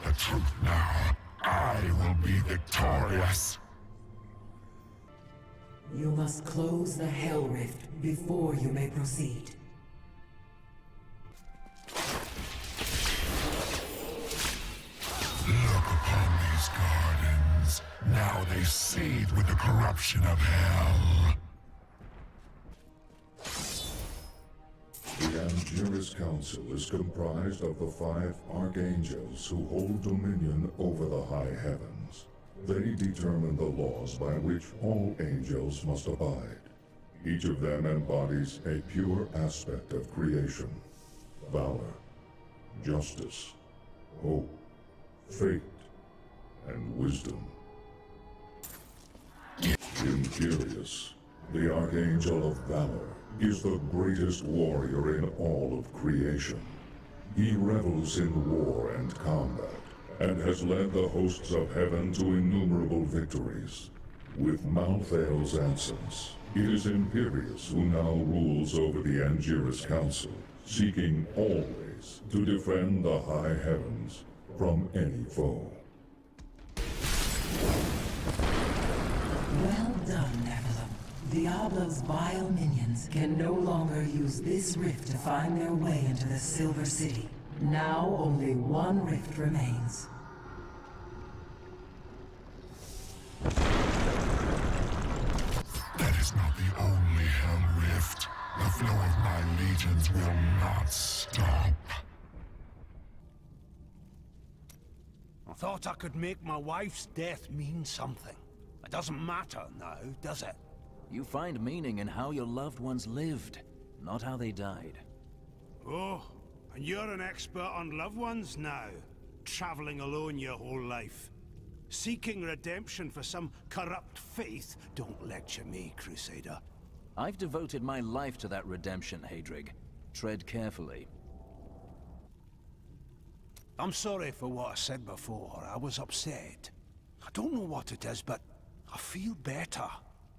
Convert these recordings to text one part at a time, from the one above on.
the truth now. I will be victorious. You must close the Hell Rift before you may proceed. Look upon these gardens. Now they seethe with the corruption of hell. The Angiris Council is comprised of the 5 archangels who hold dominion over the high heavens. They determine the laws by which all angels must abide. Each of them embodies a pure aspect of creation: valor, justice, hope, fate, and wisdom. Imperius, the Archangel of Valor, is the greatest warrior in all of creation. He revels in war and combat, and has led the hosts of heaven to innumerable victories. With Malthael's absence, it is Imperius who now rules over the Angiris Council, seeking always to defend the high heavens from any foe. Well done, Nephilim. Diablo's vile minions can no longer use this rift to find their way into the Silver City. Now only one rift remains. That is not the only hell rift. The flow of my legions will not stop. I thought I could make my wife's death mean something. It doesn't matter now, does it? You find meaning in how your loved ones lived, not how they died. Oh, and you're an expert on loved ones now. Traveling alone your whole life. Seeking redemption for some corrupt faith. Don't lecture me, Crusader. I've devoted my life to that redemption, Hadrig. Tread carefully. I'm sorry for what I said before. I was upset. I don't know what it is, but I feel better.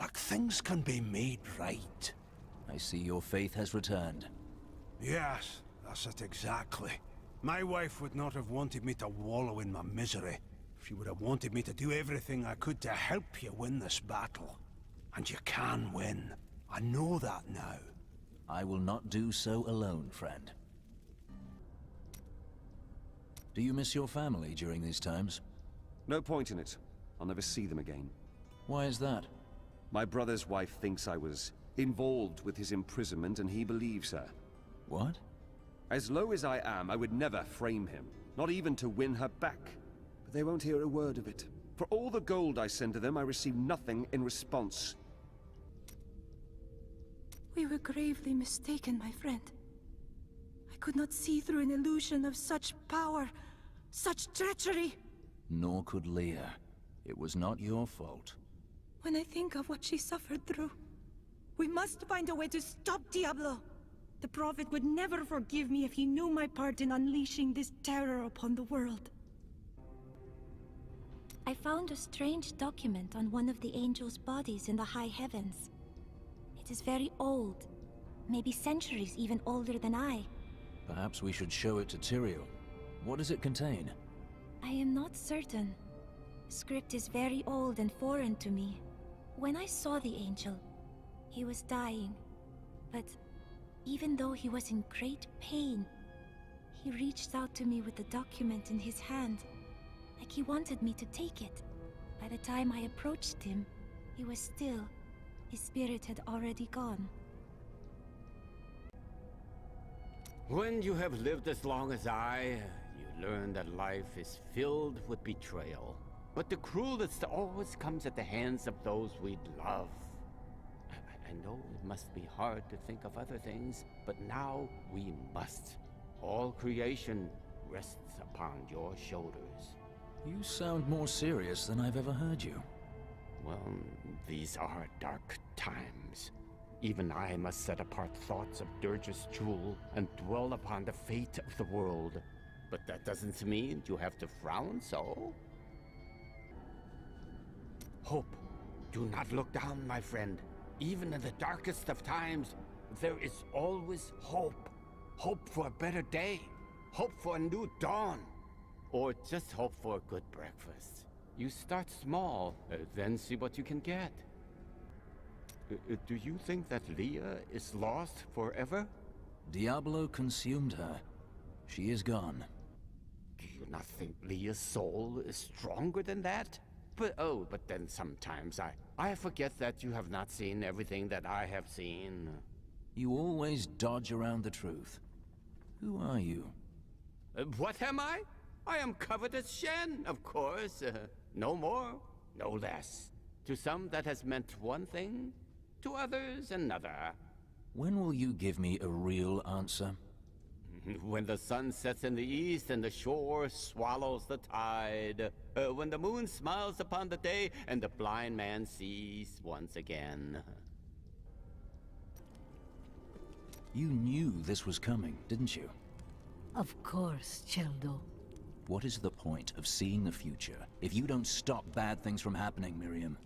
Like things can be made right. I see your faith has returned. Yes, that's it exactly. My wife would not have wanted me to wallow in my misery. She would have wanted me to do everything I could to help you win this battle. And you can win. I know that now. I will not do so alone, friend. Do you miss your family during these times? No point in it. I'll never see them again. Why is that? My brother's wife thinks I was involved with his imprisonment, and he believes her. What? As low as I am, I would never frame him, not even to win her back. But they won't hear a word of it. For all the gold I send to them, I receive nothing in response. We were gravely mistaken, my friend. I could not see through an illusion of such power, such treachery. Nor could Leah. It was not your fault. When I think of what she suffered through, we must find a way to stop Diablo. The Prophet would never forgive me if he knew my part in unleashing this terror upon the world. I found a strange document on one of the angels' bodies in the high heavens. It is very old, maybe centuries even older than I. Perhaps we should show it to Tyrael. What does it contain? I am not certain. The script is very old and foreign to me. When I saw the angel, he was dying. But even though he was in great pain, he reached out to me with the document in his hand, like he wanted me to take it. By the time I approached him, he was still. His spirit had already gone. When you have lived as long as I, you learn that life is filled with betrayal. But the cruelest always comes at the hands of those we love. I know it must be hard to think of other things, but now we must. All creation rests upon your shoulders. You sound more serious than I've ever heard you. Well, these are dark times. Even I must set apart thoughts of Dirge's jewel and dwell upon the fate of the world. But that doesn't mean you have to frown so. Hope. Do not look down, my friend. Even in the darkest of times, there is always hope. Hope for a better day. Hope for a new dawn. or just hope for a good breakfast. You start small, then see what you can get. Do you think that Leah is lost forever? Diablo consumed her. She is gone. Do you not think Leah's soul is stronger than that? But then sometimes I forget that you have not seen everything that I have seen. You always dodge around the truth. Who are you? What am I? I am Covetous Shen, of course. No more, no less. To some that has meant one thing, to others another. When will you give me a real answer? When the sun sets in the east and the shore swallows the tide. When the moon smiles upon the day and the blind man sees once again. You knew this was coming, didn't you? Of course, Cheldo. What is the point of seeing the future if you don't stop bad things from happening, Miriam?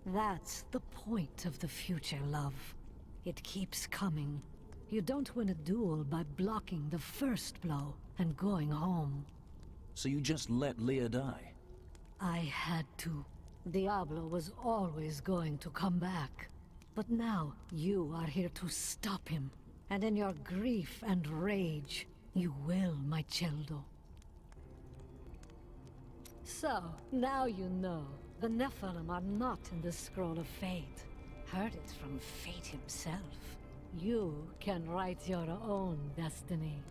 That's the point of the future, love. It keeps coming. You don't win a duel by blocking the first blow and going home. So you just let Leah die? I had to. Diablo was always going to come back. But now, you are here to stop him. And in your grief and rage, you will, my Cheldo. So, now you know. The Nephilim are not in the Scroll of Fate. Heard it from Fate himself. You can write your own destiny.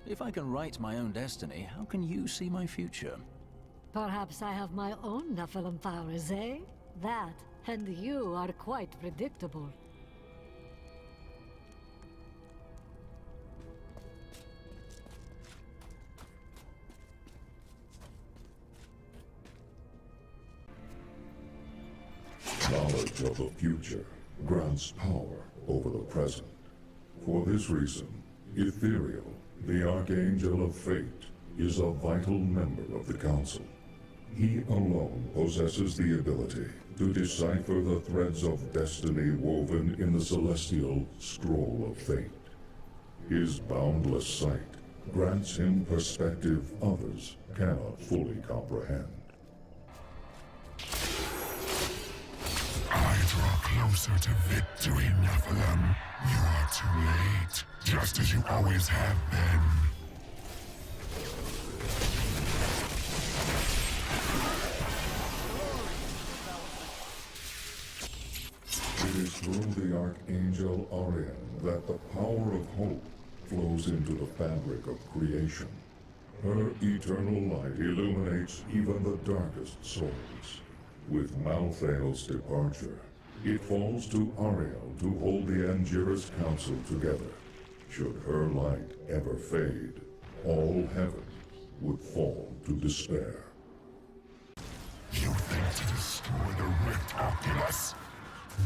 If I can write my own destiny, how can you see my future? Perhaps I have my own Nephilim powers, eh? That, and you are quite predictable. Knowledge of the future grants power over the present. For this reason, Ethereal, the Archangel of Fate, is a vital member of the Council. He alone possesses the ability to decipher the threads of destiny woven in the celestial Scroll of Fate. His boundless sight grants him perspective others cannot fully comprehend. I draw closer to victory, Nephilim. You are too late, just as you always have been. It is through the Archangel Arian that the power of hope flows into the fabric of creation. Her eternal light illuminates even the darkest souls. With Malthael's departure, it falls to Ariel to hold the Angiras Council together. Should her light ever fade, all heaven would fall to despair. You think to destroy the Rift Oculus?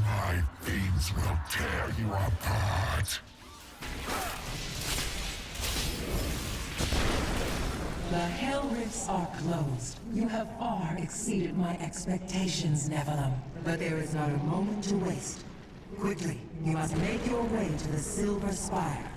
My fiends will tear you apart. The Hell Rifts are closed. You have far exceeded my expectations, Nephilim. But there is not a moment to waste. Quickly, you must make your way to the Silver Spire.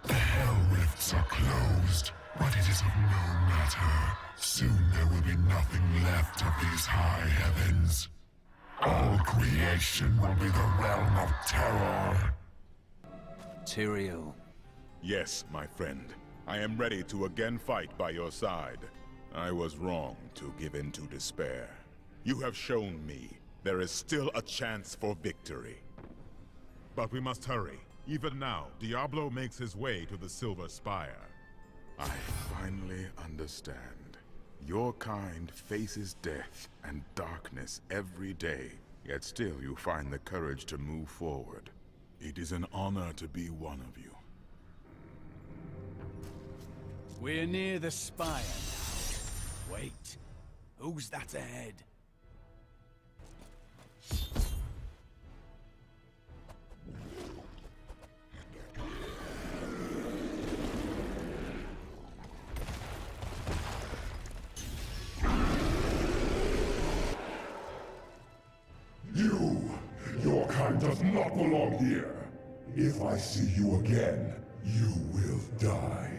The Hell Rifts are closed, but it is of no matter. Soon there will be nothing left of these high heavens. All creation will be the realm of terror. Tyrael. Yes, my friend. I am ready to again fight by your side. I was wrong to give in to despair. You have shown me there is still a chance for victory. But we must hurry. Even now, Diablo makes his way to the Silver Spire. I finally understand. Your kind faces death and darkness every day, yet still you find the courage to move forward. It is an honor to be one of you. We're near the spire now. Wait, who's that ahead? Your kind does not belong here. If I see you again, You will die.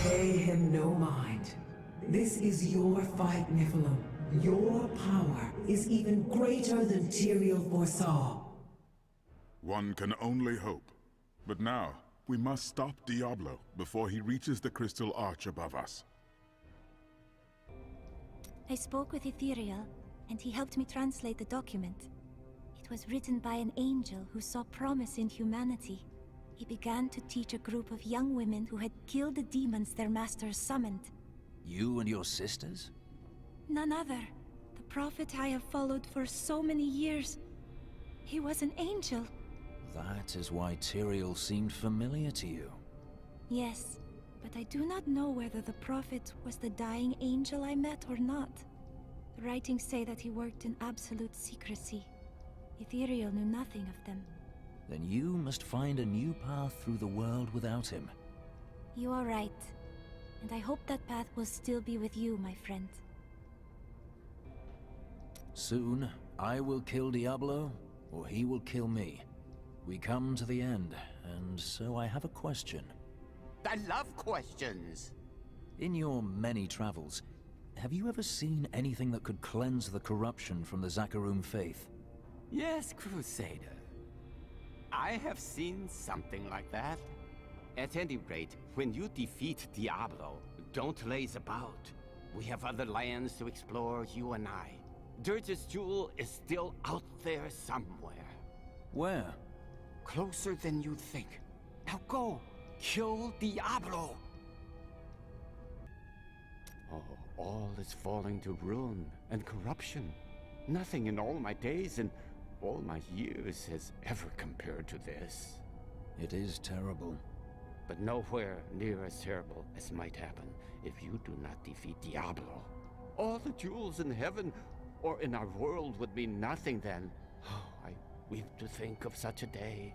Pay him no mind. This is your fight, Nephilim. Your power is even greater than Tyrael foresaw. One can only hope. But now, we must stop Diablo before he reaches the crystal arch above us. I spoke with Ethereal, and he helped me translate the document. It was written by an angel who saw promise in humanity. He began to teach a group of young women who had killed the demons their masters summoned. You and your sisters? None other. The prophet I have followed for so many years. He was an angel. That is why Tyrael seemed familiar to you. Yes, but I do not know whether the prophet was the dying angel I met or not. The writings say that he worked in absolute secrecy. Ethereal knew nothing of them. Then you must find a new path through the world without him. You are right. And I hope that path will still be with you, my friend. Soon, I will kill Diablo, or he will kill me. We come to the end, and so I have a question. I love questions. In your many travels, have you ever seen anything that could cleanse the corruption from the Zakarum faith? Yes, Crusader. I have seen something like that. At any rate, when you defeat Diablo, don't laze about. We have other lands to explore, you and I. Dirge's jewel is still out there somewhere. Where? Closer than you'd think. Now go! Kill Diablo! Oh, all is falling to ruin and corruption. Nothing in all my days and all my years has ever compared to this. It is terrible. But nowhere near as terrible as might happen if you do not defeat Diablo. All the jewels in heaven or in our world would mean nothing then. Oh, I weep to think of such a day.